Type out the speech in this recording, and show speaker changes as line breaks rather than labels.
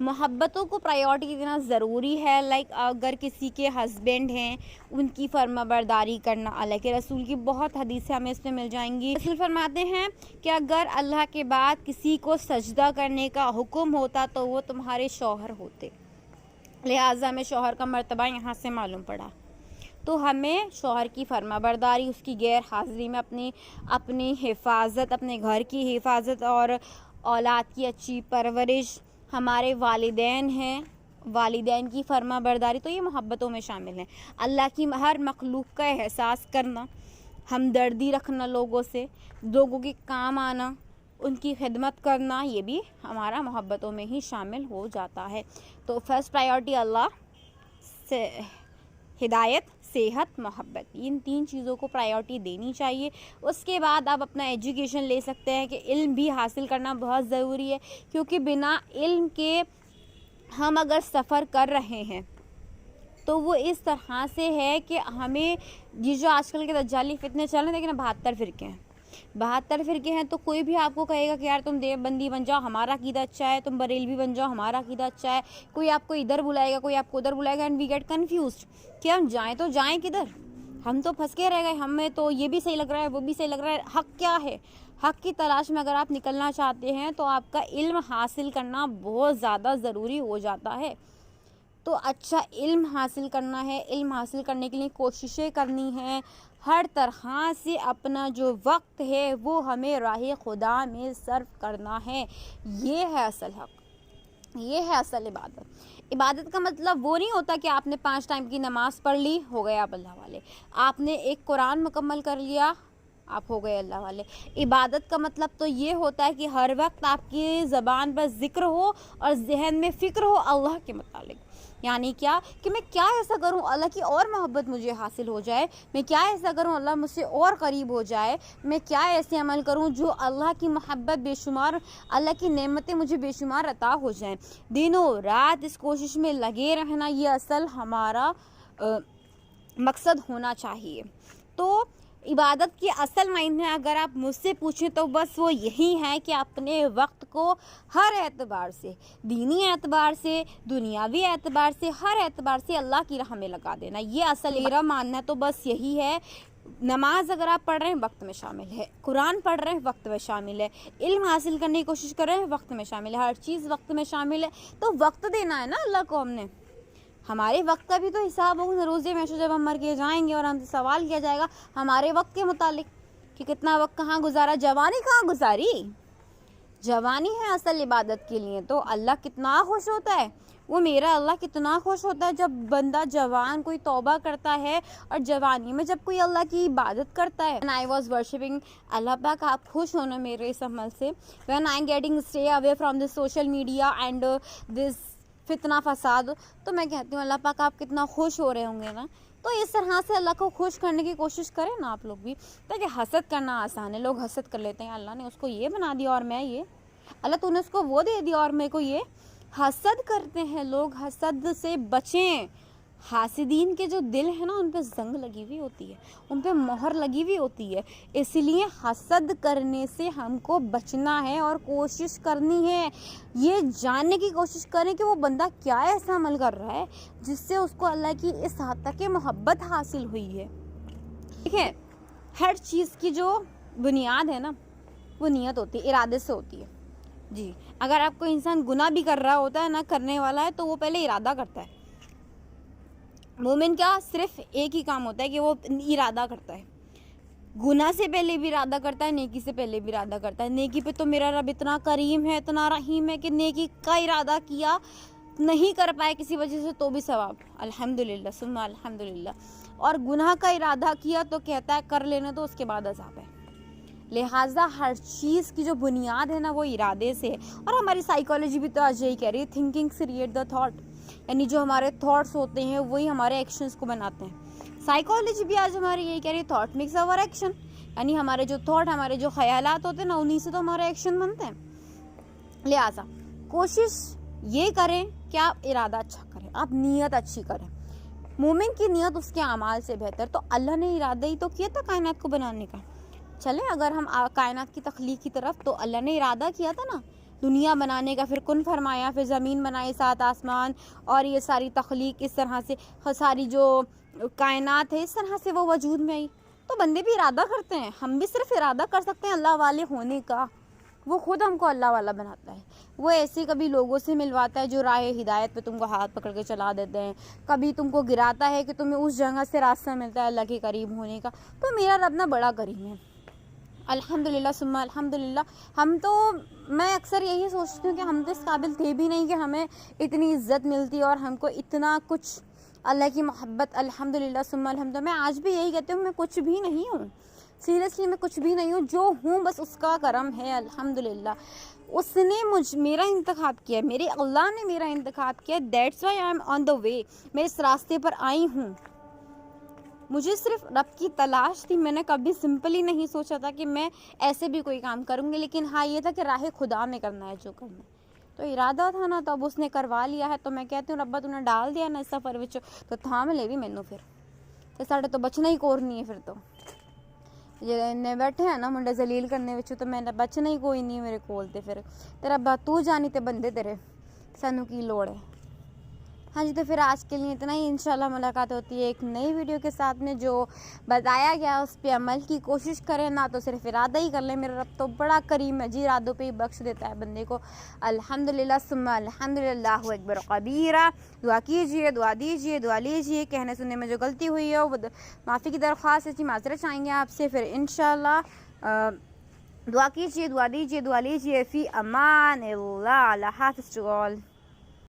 محبتوں کو پرائیورٹی دینا ضروری ہے. لائک اگر کسی کے ہسبینڈ ہیں ان کی فرما برداری کرنا. اللہ کے رسول کی بہت حدیثیں ہمیں اس میں مل جائیں گی. رسول فرماتے ہیں کہ اگر اللہ کے بعد کسی کو سجدہ کرنے کا حکم ہوتا تو وہ تمہارے شوہر ہوتے. لہٰذا ہمیں شوہر کا مرتبہ یہاں سے معلوم پڑا. تو ہمیں شوہر کی فرما برداری, اس کی غیر حاضری میں اپنی حفاظت, اپنے گھر کی حفاظت اور اولاد کی اچھی پرورش, ہمارے والدین ہیں والدین کی فرما برداری, تو یہ محبتوں میں شامل ہیں. اللہ کی ہر مخلوق کا احساس کرنا, ہمدردی رکھنا لوگوں سے, لوگوں کے کام آنا, ان کی خدمت کرنا, یہ بھی ہمارا محبتوں میں ہی شامل ہو جاتا ہے. تو فرسٹ پرائیورٹی اللہ سے ہدایت, صحت, محبت, ان 3 چیزوں کو پرائیورٹی دینی چاہیے. اس کے بعد آپ اپنا ایجوکیشن لے سکتے ہیں کہ علم بھی حاصل کرنا بہت ضروری ہے, کیونکہ بنا علم کے ہم اگر سفر کر رہے ہیں تو وہ اس طرح سے ہے کہ ہمیں یہ جو آج کل کے دجالی فتنے چل رہے ہیں, لیکن 72 فرقے ہیں, تو کوئی بھی آپ کو کہے گا کہ یار تم دیوبندی بن جاؤ ہمارا عقیدہ اچھا ہے, تم بریلوی بن جاؤ ہمارا عقیدہ اچھا ہے. کوئی آپ کو ادھر بلائے گا, کوئی آپ کو ادھر بلائے گا, اینڈ وی گیٹ کنفیوزڈ کہ ہم جائیں تو جائیں کدھر, ہم تو پھنس کے رہ گئے. ہمیں تو یہ بھی صحیح لگ رہا ہے, وہ بھی صحیح لگ رہا ہے. حق کیا ہے؟ حق کی تلاش میں اگر آپ نکلنا چاہتے ہیں تو آپ کا علم حاصل کرنا بہت زیادہ ضروری ہو جاتا ہے. تو اچھا علم حاصل کرنا ہے, علم حاصل کرنے کے لیے کوششیں کرنی ہیں, ہر طرح سے اپنا جو وقت ہے وہ ہمیں راہ خدا میں صرف کرنا ہے. یہ ہے اصل حق, یہ ہے اصل عبادت. عبادت کا مطلب وہ نہیں ہوتا کہ آپ نے 5 ٹائم کی نماز پڑھ لی, ہو گئے آپ اللہ والے. آپ نے ایک قرآن مکمل کر لیا, آپ ہو گئے اللہ والے. عبادت کا مطلب تو یہ ہوتا ہے کہ ہر وقت آپ کی زبان پر ذکر ہو اور ذہن میں فکر ہو اللہ کے متعلق. یعنی کیا کہ میں کیا ایسا کروں اللہ کی اور محبت مجھے حاصل ہو جائے, میں کیا ایسا کروں اللہ مجھ سے اور قریب ہو جائے, میں کیا ایسے عمل کروں جو اللہ کی محبت بے شمار, اللہ کی نعمتیں مجھے بے شمار عطا ہو جائیں. دنوں رات اس کوشش میں لگے رہنا, یہ اصل ہمارا مقصد ہونا چاہیے. تو عبادت کی اصل معنی اگر آپ مجھ سے پوچھیں تو بس وہ یہی ہے کہ اپنے وقت کو ہر اعتبار سے, دینی اعتبار سے, دنیاوی اعتبار سے, ہر اعتبار سے اللہ کی راہ میں لگا دینا. یہ اصل میرا ماننا تو بس یہی ہے. نماز اگر آپ پڑھ رہے ہیں وقت میں شامل ہے, قرآن پڑھ رہے ہیں وقت میں شامل ہے, علم حاصل کرنے کی کوشش کر رہے ہیں وقت میں شامل ہے, ہر چیز وقت میں شامل ہے. تو وقت دینا ہے نا اللہ کو ہم نے. ہمارے وقت کا بھی تو حساب ہوگا روزے میں جب ہم مر کے جائیں گے اور ہم سے سوال کیا جائے گا ہمارے وقت کے متعلق کہ کتنا وقت کہاں گزارا, جوانی کہاں گزاری. جوانی ہے اصل عبادت کے لیے. تو اللہ کتنا خوش ہوتا ہے, وہ میرا اللہ کتنا خوش ہوتا ہے جب بندہ جوان کوئی توبہ کرتا ہے اور جوانی میں جب کوئی اللہ کی عبادت کرتا ہے. when I was worshipping اللہ پاک آپ خوش ہونا میرے اس عمل سے. when I'm getting stay away from this social media and this فتنہ فساد, تو میں کہتی ہوں اللہ پاک آپ کتنا خوش ہو رہے ہوں گے نا. تو اس طرح سے اللہ کو خوش کرنے کی کوشش کریں نا آپ لوگ بھی. تاکہ حسد کرنا آسان ہے, لوگ حسد کر لیتے ہیں, اللہ نے اس کو یہ بنا دیا اور میں یہ, اللہ تو نے اس کو وہ دے دیا اور میرے کو یہ. حسد کرتے ہیں لوگ, حسد سے بچیں. حاسدین کے جو دل ہے نا ان پہ زنگ لگی ہوئی ہوتی ہے, ان پہ مہر لگی ہوئی ہوتی ہے. اس لیے حسد کرنے سے ہم کو بچنا ہے اور کوشش کرنی ہے, یہ جاننے کی کوشش کریں کہ وہ بندہ کیا ایسا عمل کر رہا ہے جس سے اس کو اللہ کی اس حد تک کہ محبت حاصل ہوئی ہے. دیکھیں ہر چیز کی جو بنیاد ہے نا وہ نیت ہوتی ہے, ارادے سے ہوتی ہے. جی اگر آپ کو انسان گناہ بھی کر رہا ہوتا ہے نہ کرنے والا ہے تو وہ پہلے ارادہ کرتا ہے. مومن کیا صرف ایک ہی کام ہوتا ہے کہ وہ ارادہ کرتا ہے. گناہ سے پہلے بھی ارادہ کرتا ہے, نیکی سے پہلے بھی ارادہ کرتا ہے. نیکی پہ تو میرا رب اتنا کریم ہے, اتنا رحیم ہے کہ نیکی کا ارادہ کیا, نہیں کر پائے کسی وجہ سے تو بھی ثواب الحمدللہ ثم الحمدللہ. اور گناہ کا ارادہ کیا تو کہتا ہے کر لینے تو اس کے بعد عذاب ہے. لہٰذا ہر چیز کی جو بنیاد ہے نا وہ ارادے سے ہے. اور ہماری سائیکالوجی بھی تو آج یہی کہہ رہی ہے, تھنکنگ کریٹ دا تھاٹ, یعنی جو ہمارے تھاٹس ہوتے ہیں وہی ہمارے ایکشنز کو بناتے ہیں. سائیکالوجی بھی آج ہماری یہی کہہ رہی ہے, تھاٹ میکس آور ایکشن, یعنی ہمارے جو تھاٹ, ہمارے جو خیالات ہوتے ہیں نا انہی سے تو ہمارے ایکشن بنتے ہیں. لہٰذا کوشش یہ کریں کہ آپ ارادہ اچھا کریں, آپ نیت اچھی کریں. مومن کی نیت اس کے اعمال سے بہتر. تو اللہ نے ارادہ ہی تو کیا تھا کائنات کو بنانے کا. چلیں اگر ہم کائنات کی تخلیق کی طرف, تو اللہ نے ارادہ کیا تھا نا, دنیا بنانے کا، پھر کن فرمایا، پھر زمین بنائی، 7 آسمان، اور یہ ساری تخلیق اس طرح سے، ساری جو کائنات ہے اس طرح سے وہ وجود میں آئی. تو بندے بھی ارادہ کرتے ہیں، ہم بھی صرف ارادہ کر سکتے ہیں اللہ والے ہونے کا. وہ خود ہم کو اللہ والا بناتا ہے. وہ ایسے کبھی لوگوں سے ملواتا ہے جو راہ ہدایت پہ تم کو ہاتھ پکڑ کے چلا دیتے ہیں، کبھی تم کو گراتا ہے کہ تمہیں اس جگہ سے راستہ ملتا ہے اللہ کے قریب ہونے کا. تو میرا رب نا بڑا کریم ہے الحمدللہ ثم الحمدللہ. ہم تو، میں اکثر یہی سوچتی ہوں کہ ہم تو اس قابل تھے بھی نہیں کہ ہمیں اتنی عزت ملتی اور ہم کو اتنا کچھ اللہ کی محبت. الحمدللہ ثم الحمدللہ. میں آج بھی یہی کہتی ہوں میں کچھ بھی نہیں ہوں، سیریسلی میں کچھ بھی نہیں ہوں. جو ہوں بس اس کا کرم ہے الحمدللہ. اس نے میرا انتخاب کیا ہے، میرے اللہ نے میرا انتخاب کیا. دیٹس وائی آئی ایم آن دا وے. میں اس راستے پر آئی ہوں. مجھے صرف رب کی تلاش تھی. میں نے کبھی سمپلی نہیں سوچا تھا کہ میں ایسے بھی کوئی کام کروں گی، لیکن ہاں یہ تھا کہ راہ خدا میں کرنا ہے جو کرنا ہے. تو ارادہ تھا نا، تو اب اس نے کروا لیا ہے. تو میں کہتی ہوں ربا تو نے ڈال دیا نا اس سفر وچ، تو تھام لے بھی مینوں پھر تے ساڈے تو بچنا ہی کور نہیں ہے. پھر تو جے بیٹھے ہیں نا منڈے ذلیل کرنے وچ، تو میں بچنا ہی کوئی نہیں میرے کول. تے پھر تے ربا تو جانی تے بندے تیرے، سانوں کی لوڑ ہے. ہاں جی، تو پھر آج کے لیے اتنا ہی. انشاءاللہ ملاقات ہوتی ہے ایک نئی ویڈیو کے ساتھ میں. جو بتایا گیا اس پہ عمل کی کوشش کریں، نہ تو صرف ارادہ ہی کر لیں. میرا رب تو بڑا کریم ہے جی، ارادوں پہ ہی بخش دیتا ہے بندے کو. الحمدللہ ثم الحمدللہ. اللہ اکبر کبیرہ. دعا کیجیے، دعا دیجیے، دعا لیجیے. کہنے سننے میں جو غلطی ہوئی ہے وہ معافی کی درخواست ہے جی، معذرت چاہیں گے آپ سے. پھر انشاءاللہ دعا کیجیے، دعا دیجیے، دعا لیجیے. فی امان اللہ. اللہ حافظ ٹو آل.